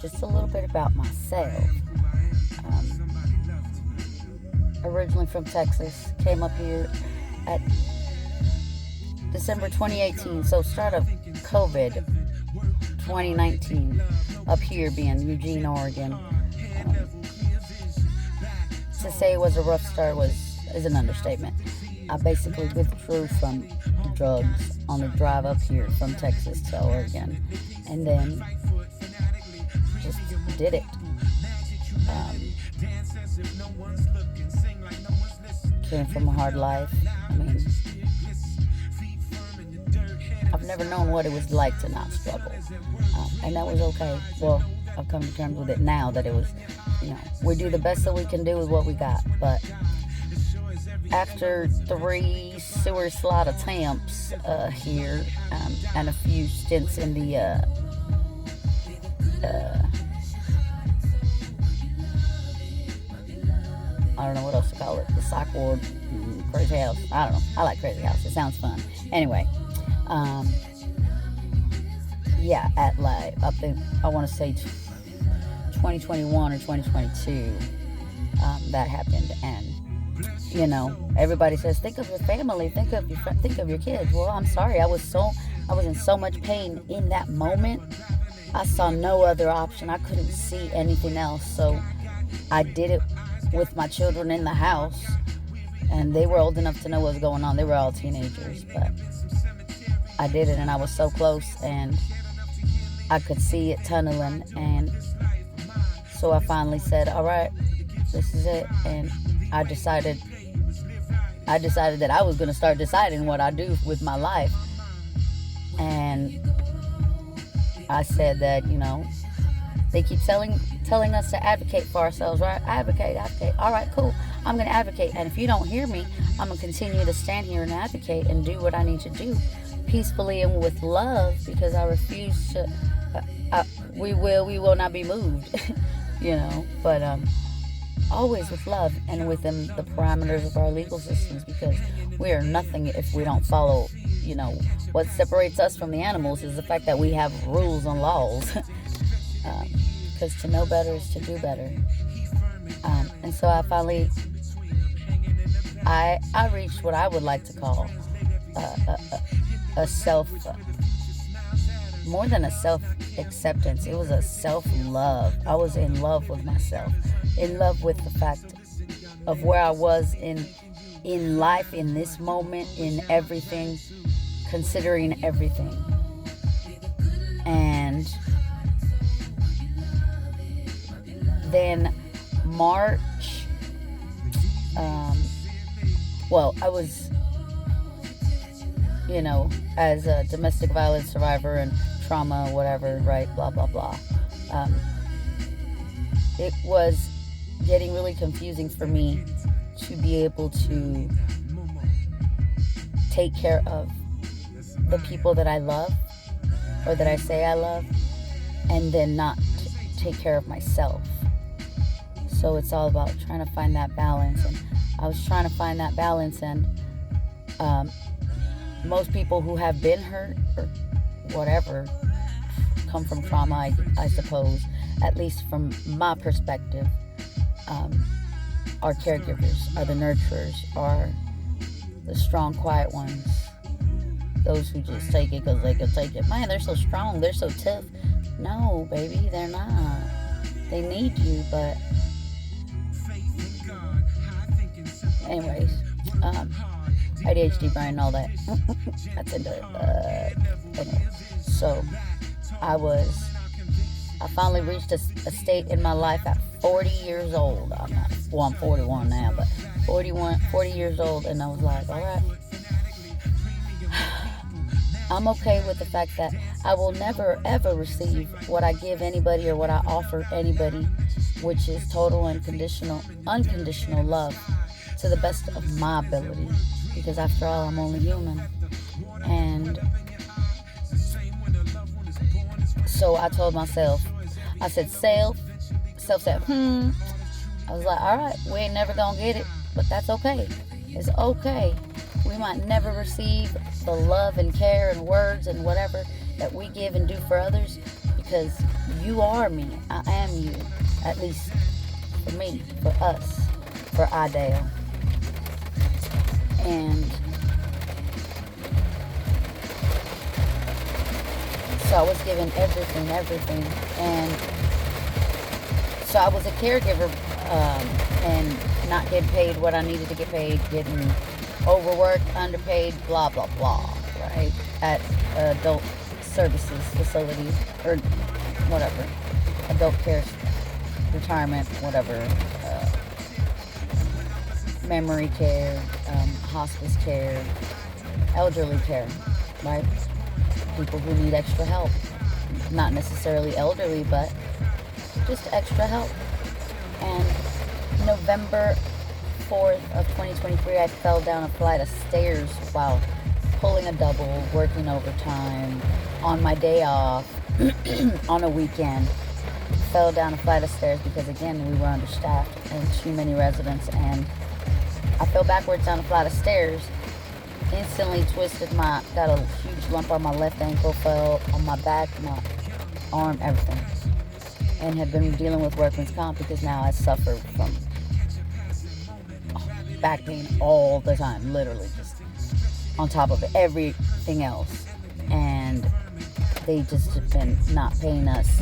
just a little bit about myself. Originally from Texas, came up here at December 2018, so start of COVID 2019, up here being Eugene, Oregon. To say it was a rough start is an understatement. I basically withdrew from drugs on the drive up here from Texas to Oregon, and then just did it. Came from a hard life. I mean, I've never known what it was like to not struggle, and that was okay. Well, I've come to terms with it now that it was, we do the best that we can do with what we got. But after 3 sewer slide attempts here, and a few stints in the I don't know what else to call it, the psych ward, crazy house. I don't know. I like crazy house. It sounds fun. Anyway, yeah, at like up in, I want to say 2021 or 2022, that happened. And everybody says, think of your family, think of your kids. Well, I'm sorry, I was in so much pain in that moment. I saw no other option. I couldn't see anything else, so I did it with my children in the house, and they were old enough to know what was going on. They were all teenagers, but I did it, and I was so close, and I could see it tunneling. And so I finally said, all right, this is it. And I decided that I was going to start deciding what I do with my life. And I said that, they keep telling us to advocate for ourselves, right? Advocate. All right, cool. I'm going to advocate. And if you don't hear me, I'm going to continue to stand here and advocate and do what I need to do peacefully and with love, because I refuse to, we will not be moved, but always with love and within the parameters of our legal systems, because we are nothing if we don't follow, what separates us from the animals is the fact that we have rules and laws. Because to know better is to do better. And so I finally, I reached what I would like to call a self, more than a self-acceptance. It was a self-love. I was in love with myself, in love with the fact of where I was in life, in this moment, in everything, considering everything. And then March, I was, as a domestic violence survivor and trauma, whatever, right, blah, blah, blah. It was getting really confusing for me to be able to take care of the people that I love, or that I say I love, and then not take care of myself. So it's all about trying to find that balance, and I was trying to find that balance. And most people who have been hurt or whatever come from trauma, I suppose, at least from my perspective. Are caregivers, are the nurturers, are the strong, quiet ones, those who just take it because they can take it. Man, they're so strong, they're so tough. No, baby, they're not. They need you, but anyways, ADHD brain and all that. That's into anyway. So I finally reached a state in my life at 40 years old. I'm 41 now, but 40 years old, and I was like, all right, I'm okay with the fact that I will never ever receive what I give anybody or what I offer anybody, which is total and unconditional love to the best of my ability, because after all, I'm only human. And so I told myself, I said, self said, I was like, all right, we ain't never gonna get it, but that's okay. It's okay. We might never receive the love and care and words and whatever that we give and do for others, because you are me. I am you. At least for me, for us, for Idale. And so I was given everything. And so I was a caregiver, and not getting paid what I needed to get paid, getting overworked, underpaid, blah, blah, blah, right? At adult services facilities, or whatever, adult care, retirement, whatever, memory care, hospice care, elderly care, right? People who need extra help. Not necessarily elderly, but just extra help. And November 4th of 2023, I fell down a flight of stairs while pulling a double, working overtime, on my day off, on a weekend. Fell down a flight of stairs because, again, we were understaffed and too many residents, and I fell backwards down a flight of stairs, instantly got a huge lump on my left ankle, fell on my back, my arm, everything, and have been dealing with workman's comp because now I suffer from back pain all the time, literally, just on top of everything else. And they just have been not paying us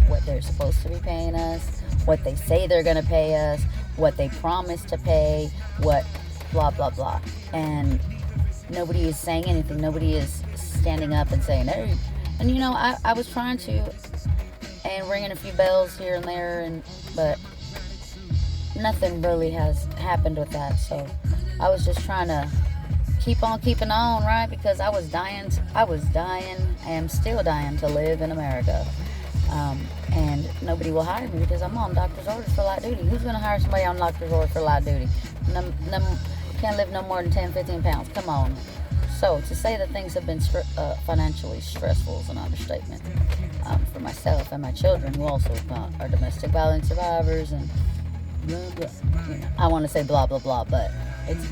what they're supposed to be paying us, what they say they're going to pay us, what they promise to pay, what blah, blah, blah. And nobody is saying anything. Nobody is standing up and saying, hey. And, you know, I was trying to, and ringing a few bells here and there, but nothing really has happened with that. So I was just trying to keep on keeping on, right? Because I was dying, I am still dying to live in America. And nobody will hire me because I'm on doctor's orders for light duty. Who's going to hire somebody on doctor's orders for light duty? Can't live no more than 10, 15 pounds. Come on. So to say that things have been financially stressful is an understatement, for myself and my children, who also are domestic violence survivors, and blah, blah. You know, I want to say blah, blah, blah, but it's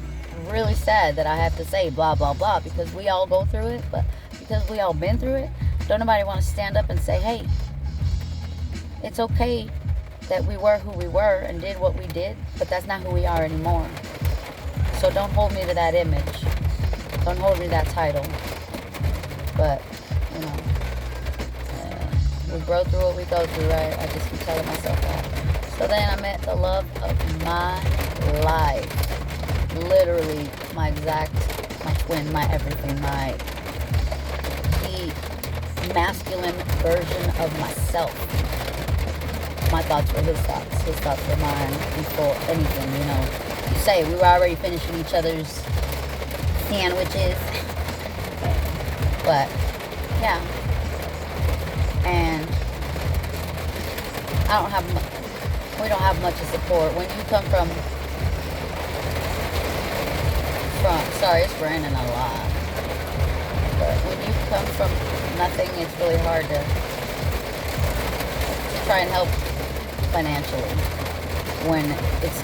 really sad that I have to say blah, blah, blah, because we all go through it, but because we all been through it, don't nobody want to stand up and say, hey, it's okay that we were who we were and did what we did, but that's not who we are anymore. So don't hold me to that image. Don't hold me to that title. But, you know, we grow through what we go through, right? I just keep telling myself that. So then I met the love of my life. Literally, my twin, my everything, the masculine version of myself. My thoughts were his thoughts were mine before anything, you know. You say we were already finishing each other's sandwiches. But, yeah. And we don't have much of support. When you come from sorry, it's raining a lot. But when you come from nothing, it's really hard to try and help financially when it's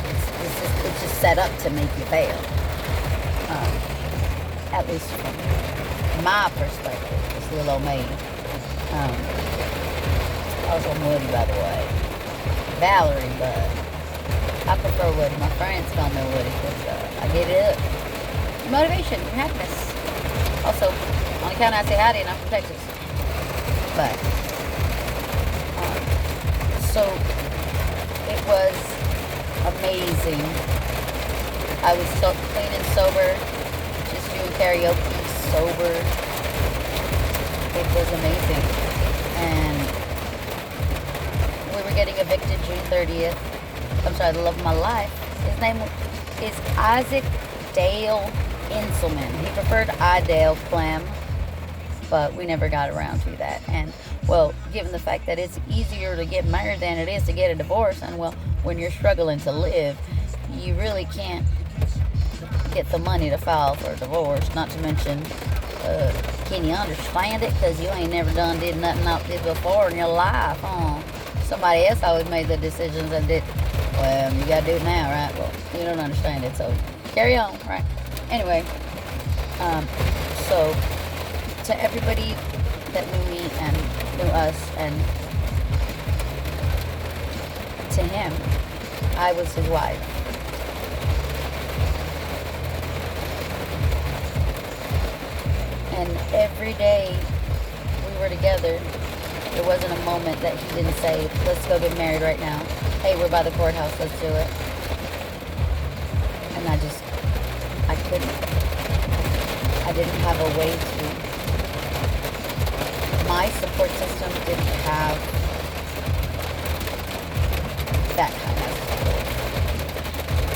just set up to make you fail. At least from my perspective, this little old maid. I was on Woody, by the way. Valerie, but I prefer Woody. My friends call me Woody because I get it up. Your motivation, your happiness. Also, on account I say howdy and I'm from Texas. But so it was amazing. I was so clean and sober, just doing karaoke sober. It was amazing. And we were getting evicted June 30th. I'm sorry, the love of my life. His name is Isaac Dale Inselman. He preferred Idale Clem, but we never got around to that. And, well, given the fact that it's easier to get married than it is to get a divorce, and, well, when you're struggling to live, you really can't get the money to file for a divorce. Not to mention, can you understand it? Because you ain't never did nothing like this before in your life, huh? Somebody else always made the decisions and did. Well, you gotta do it now, right? Well, you don't understand it, so carry on, right? Anyway, so to everybody that knew me and knew us, and to him, I was his wife. And every day we were together, there wasn't a moment that he didn't say, let's go get married right now. Hey, we're by the courthouse, let's do it. And I couldn't. I didn't have a way to. My support system didn't have that kind of support.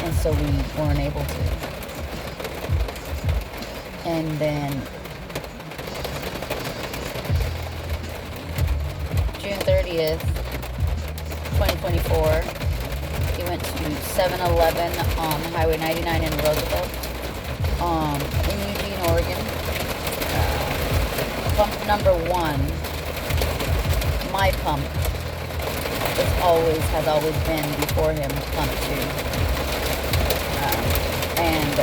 And so we weren't able to. And then June 30th, 2024, he went to 7-Eleven on Highway 99 in Roosevelt, in Eugene, Oregon. Pump number 1, my pump, has always been before him, pump 2. And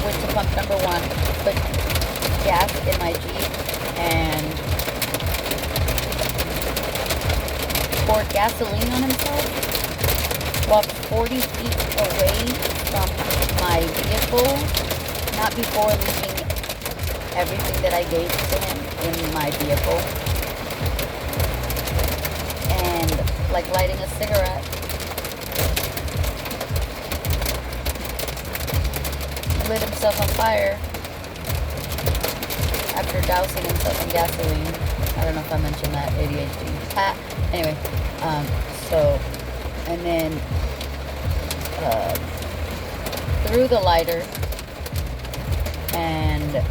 went to pump number 1, put gas in my Jeep, and poured gasoline on himself, walked 40 feet away from my vehicle, not before leaving everything that I gave to him in my vehicle, and like lighting a cigarette, lit himself on fire after dousing himself in gasoline. I don't know if I mentioned that, ADHD. Anyway, and then threw the lighter, and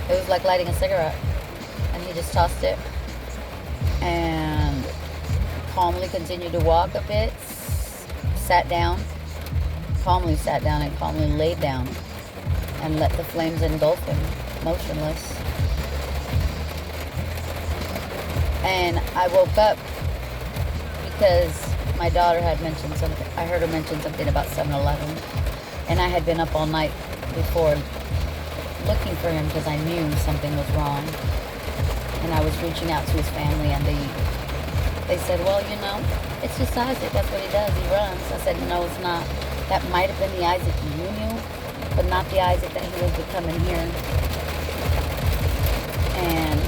it was like lighting a cigarette, and he just tossed it and calmly continued to walk a bit, calmly sat down and calmly laid down and let the flames engulf him, motionless. And I woke up because my daughter had mentioned something. I heard her mention something about 7-Eleven, and I had been up all night before looking for him because I knew something was wrong. And I was reaching out to his family, and they said, well, it's just Isaac. That's what he does. He runs. I said, no, it's not. That might have been the Isaac you knew, but not the Isaac that he was becoming here. And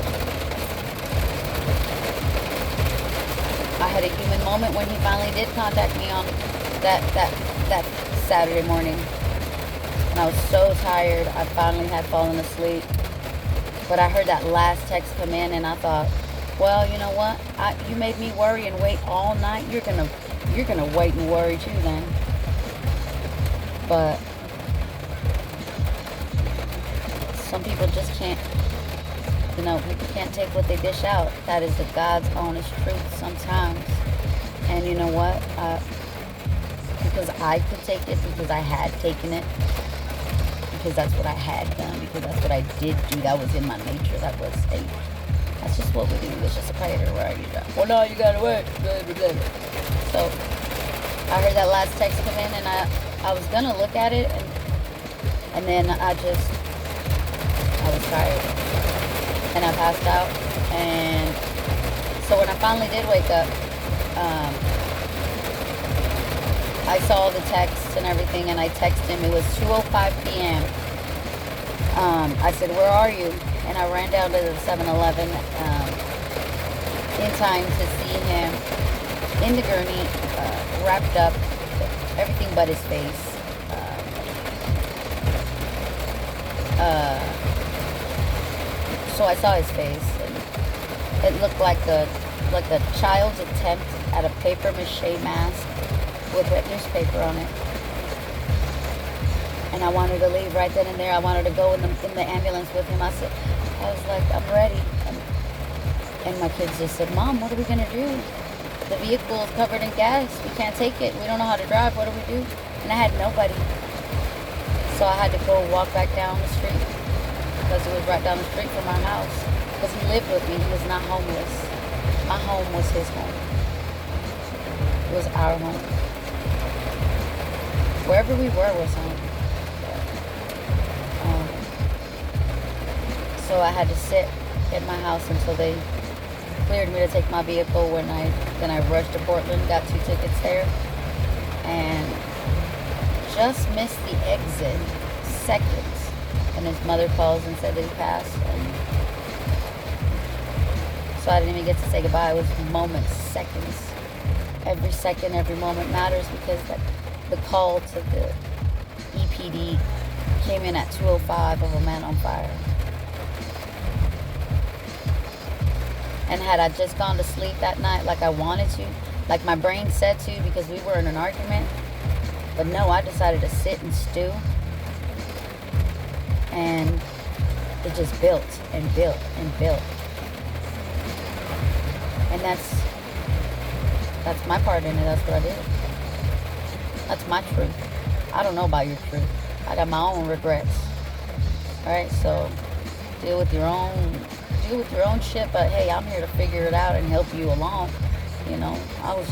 I had a human moment when he finally did contact me on that Saturday morning. And I was so tired. I finally had fallen asleep. But I heard that last text come in, and I thought, well, you know what? You made me worry and wait all night. You're gonna wait and worry too then. But some people just can't. People can't take what they dish out. That is the God's honest truth sometimes. And you know what? Because I could take it, because I had taken it, because that's what I had done, because that's what I did do. That was in my nature. That's just what we do. It's just a predator, right? Well, no, you gotta work. Blah, blah, blah. So I heard that last text come in, and I was gonna look at it, and then I was tired. And I passed out. And so when I finally did wake up, I saw the texts and everything, and I texted him. It was 2:05 p.m. I said, where are you? And I ran down to the 7-Eleven in time to see him in the gurney, wrapped up, everything but his face. So I saw his face, and it looked like a child's attempt at a paper mache mask with wet newspaper on it. And I wanted to leave right then and there. I wanted to go in the ambulance with him. I was like, I'm ready. And my kids just said, Mom, what are we gonna do? The vehicle is covered in gas. We can't take it. We don't know how to drive. What do we do? And I had nobody. So I had to go walk back down the street, because it was right down the street from our house. Because he lived with me. He was not homeless. My home was his home. It was our home. Wherever we were was home. So I had to sit in my house until they cleared me to take my vehicle. Then I rushed to Portland, got 2 tickets there, and just missed the exit seconds. And his mother calls and said that he passed. And so I didn't even get to say goodbye. It was moments, seconds. Every second, every moment matters, because the call to the EPD came in at 2:05 of a man on fire. And had I just gone to sleep that night like I wanted to, like my brain said to, because we were in an argument, but no, I decided to sit and stew, and it just built and built and built. And that's my part in it. That's what I did. That's my truth. I don't know about your truth. I got my own regrets. Alright, so deal with your own shit, but hey, I'm here to figure it out and help you along. You know, I'm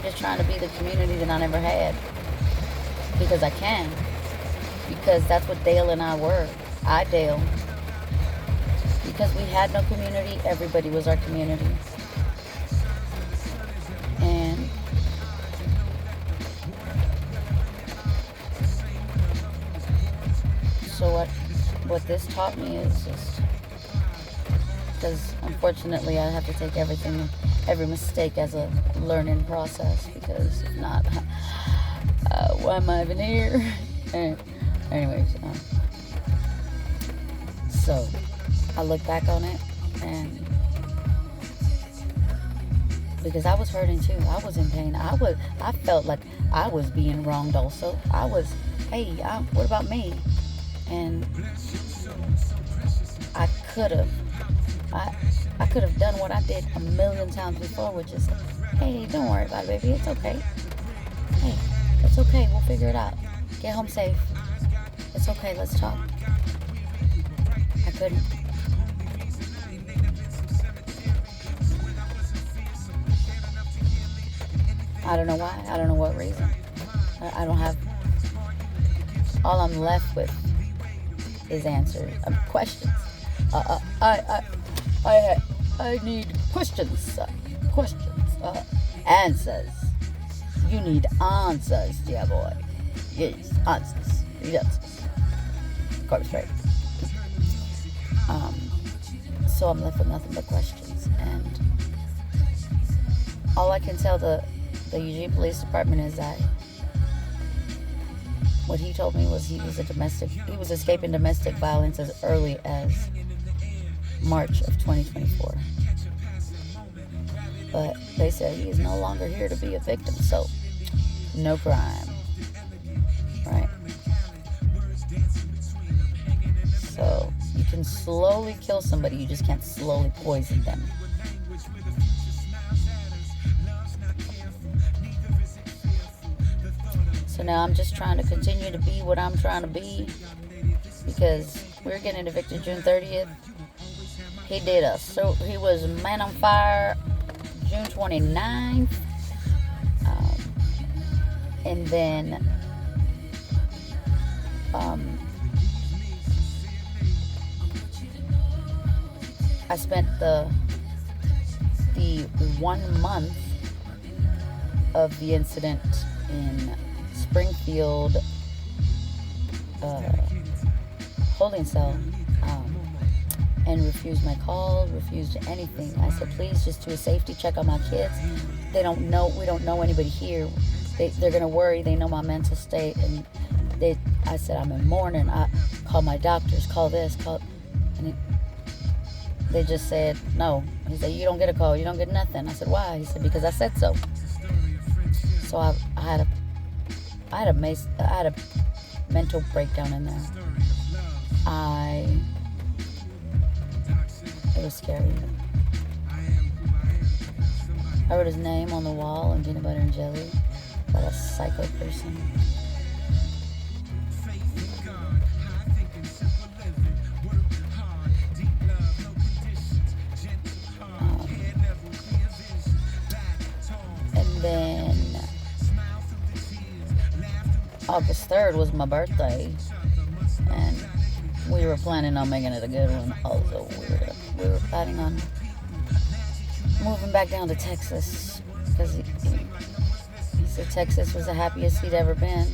just trying to be the community that I never had. Because I can. Because that's what Dale and I were. Dale. Because we had no community, everybody was our community. And so what this taught me is just, because unfortunately I have to take every mistake as a learning process, because if not, why am I even here? Anyways, so I look back on it, and because I was hurting too, I was in pain. I felt like I was being wronged also. What about me? And I could have done what I did a million times before, which is, hey, don't worry about it, baby. It's okay. Hey, it's okay. We'll figure it out. Get home safe. It's okay. Let's talk. I couldn't. I don't know why. I don't know what reason. I don't have. All I'm left with is answers. Questions. I need questions. Answers. You need answers, dear boy. Yes, answers. Yes. Of course, right. So I'm left with nothing but questions, and all I can tell the Eugene Police Department is that what he told me was he was escaping domestic violence as early as March of 2024. But they said he is no longer here to be a victim, so no crime. Right? So you can slowly kill somebody, you just can't slowly poison them. So now I'm just trying to continue to be what I'm trying to be, because we're getting evicted June 30th. He was man on fire June 29th. And then I spent the 1 month of the incident in Springfield holding cell, and refused my call, refused anything. I said, please just do a safety check on my kids. We don't know anybody here. They're gonna worry. They know my mental state, and I said, I'm in mourning. I call my doctors, and they just said no. He said, you don't get a call, you don't get nothing. I said, why? He said, because I said so. So I had a mental breakdown in there. It was scary. I wrote his name on the wall in peanut butter and jelly. What a psycho person. And then August 3rd was my birthday, and we were planning on making it a good one. Also, we were planning on moving back down to Texas because he said Texas was the happiest he'd ever been.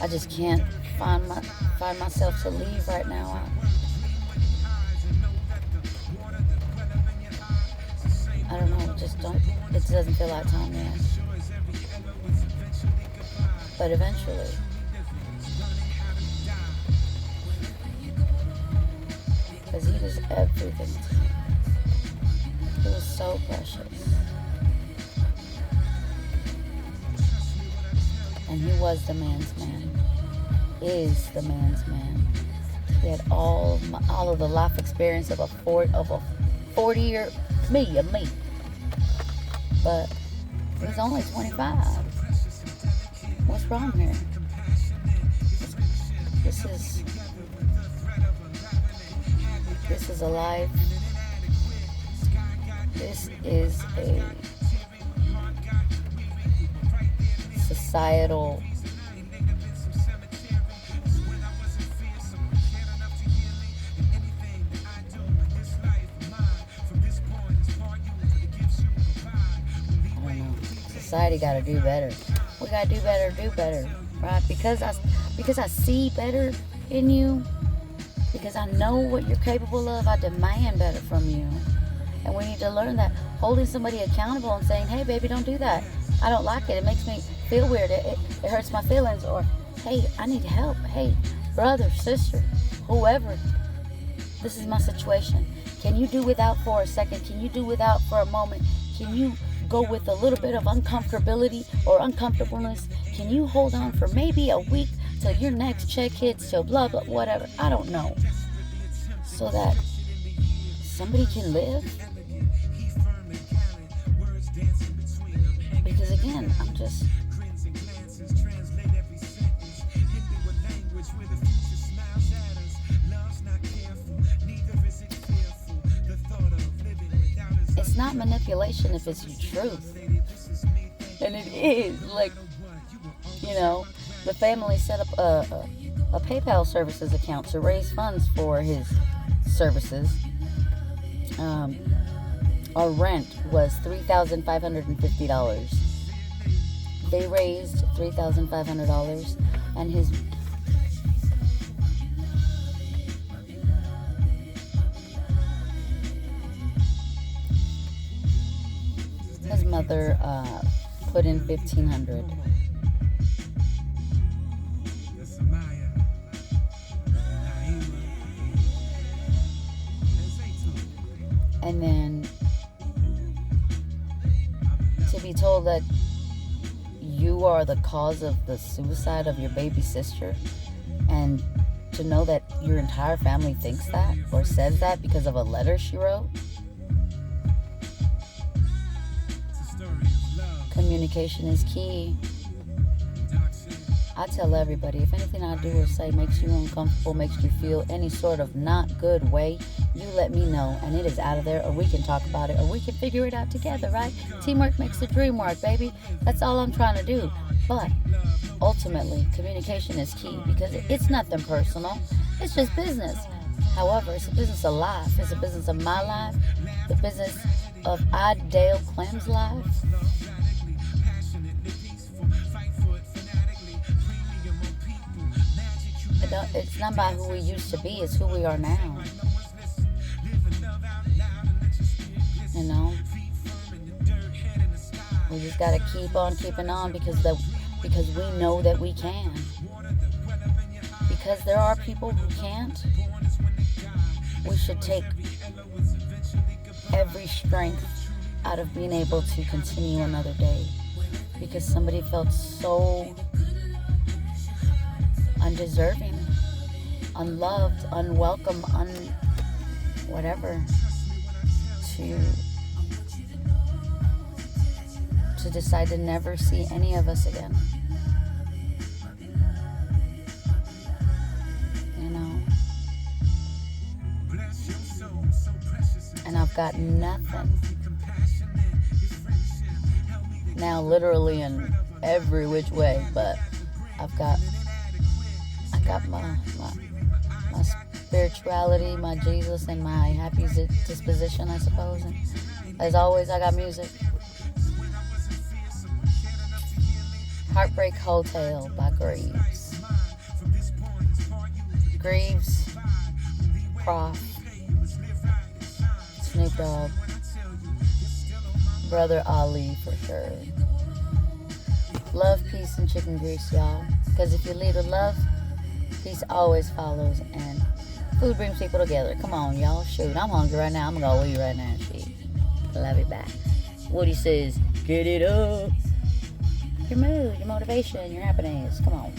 I just can't find myself to leave right now. I don't know, it doesn't feel like time yet. But eventually. Because he was everything to me. He was so precious. And he was the man's man. Is the man's man. He had all of the life experience of a 40-year me. But he was only 25. What's wrong here? This is a life. This is a societal society got to do better. We got to do better, right? Because I see better in you, because I know what you're capable of, I demand better from you. And we need to learn that holding somebody accountable and saying, hey, baby, don't do that. I don't like it. It makes me feel weird. It hurts my feelings. Or, hey, I need help. Hey, brother, sister, whoever, this is my situation. Can you do without for a second? Can you do without for a moment? Can you go with a little bit of uncomfortability or uncomfortableness? Can you hold on for maybe a week till your next check hits, till blah, blah, whatever? I don't know. So that somebody can live? Because again, it's not manipulation if it's your truth. And it is, like, the family set up a PayPal services account to raise funds for his services. Our rent was $3,550. They raised $3,500, and his mother put in $1,500. And then to be told that you are the cause of the suicide of your baby sister, and to know that your entire family thinks that or says that because of a letter she wrote. Communication is key. I tell everybody, if anything I do or say makes you uncomfortable, makes you feel any sort of not good way, you let me know, and it is out of there, or we can talk about it, or we can figure it out together, right? Teamwork makes the dream work, baby. That's all I'm trying to do. But ultimately, communication is key, because it's nothing personal. It's just business. However, it's a business of life. It's a business of my life, the business of Dale Clem's life. It's not about who we used to be, it's who we are now. We just gotta keep on keeping on because we know that we can. Because there are people who can't. We should take every strength out of being able to continue another day, because somebody felt so undeserving, unloved, unwelcome, whatever, to decide to never see any of us again. And I've got nothing. Now, literally in every which way, but I got my spirituality, my Jesus, and my happy disposition, I suppose. And as always, I got music. Heartbreak Hotel by Greaves. Greaves, Prof, Snoop Dogg, Brother Ali for sure. Love, peace, and chicken grease, y'all. Because if you lead with love, peace always follows, and food brings people together. Come on, y'all. Shoot, I'm hungry right now. I'm going to go eat right now. Shit. Love you back. Woody says, get it up. Your mood, your motivation, your happiness. Come on.